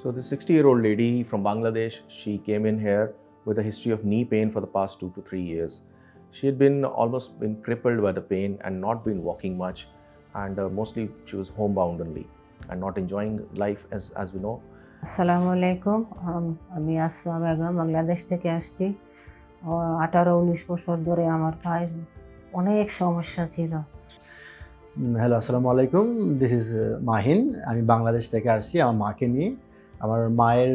So the 60-year-old lady from Bangladesh, she came in here with a history of knee pain for the past 2 to 3 years. She had been almost been crippled by the pain and not been walking much, and mostly she was homebound only and not enjoying life as we know. আসসালামু আলাইকুম। আমি আসমা বেগম বাংলাদেশ থেকে আসছি। 18-19 বছর ধরে আমার পায়ে অনেক সমস্যা ছিল। হ্যালো, আসসালামু আলাইকুম। This is Mahin. আমি বাংলাদেশ থেকে আসছি আমার মাকে নিয়ে। আমার মায়ের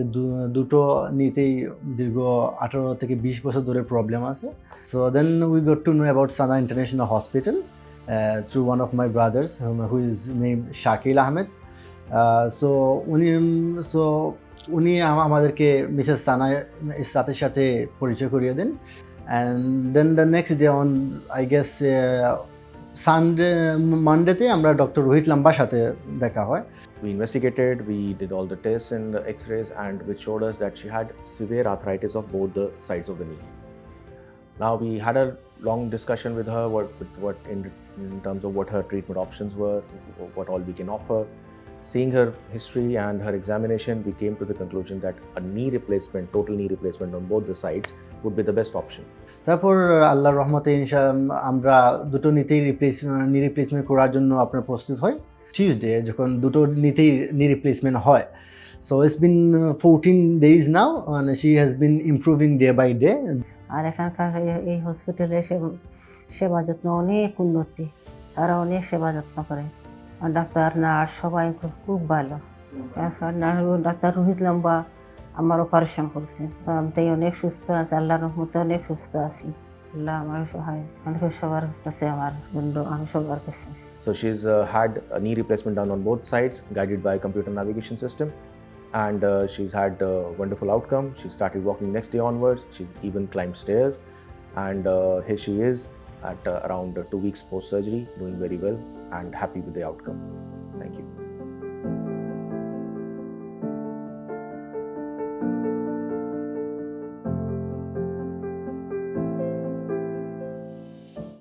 দুটো নিতেই দীর্ঘ 18 থেকে 20 বছর ধরে প্রবলেম আছে। So then we got to know about Sana international hospital through one of my brothers who is name Shakil Ahmed. So উনি আমাদেরকে মিসেস সানার সাথে পরিচয় করিয়ে দেন। And then the next day on I guess মানডেতে আমরা ডক্টর রোহিত লাম্বার সাথে দেখা হয়। We investigated, we did all the tests and the x-rays, and which showed us that she had severe arthritis of both the sides of the knee. Now we had a long discussion with her what in terms of what her treatment options were, what all we can offer. Seeing her history and her examination, we came to the conclusion that a knee replacement, total knee replacement on both the sides would be the best option. তারপর আল্লাহর রহমতে আমরা দুটো নি replacement করার জন্য আপনার প্রস্তুত হই। টিউসডে যখন দুটো নি রিপ্লেসমেন্ট হয়, so it's been 14 days now, and she has been improving day by day. আর এখানকার এই হসপিটালে সেবা যত্ন অনেক উন্নতি, তারা অনেক সেবা যত্ন করে। আর ডাক্তার নার্স সবাই খুব ভালো। ডাক্তার রোহিত লম্বা আমার অপারেশন করছে, তাই অনেক সুস্থ আছে, আল্লাহর রহমতে অনেক সুস্থ আছি। আল্লাহ আমার সহায়, আমি সবার কাছে আমি সবার কাছে। So she's had a knee replacement done on both sides, guided by a computer navigation system, and she's had a wonderful outcome. She started walking next day onwards. She's even climbed stairs, and here she is at around 2 weeks post surgery, doing very well and happy with the outcome. Thank you.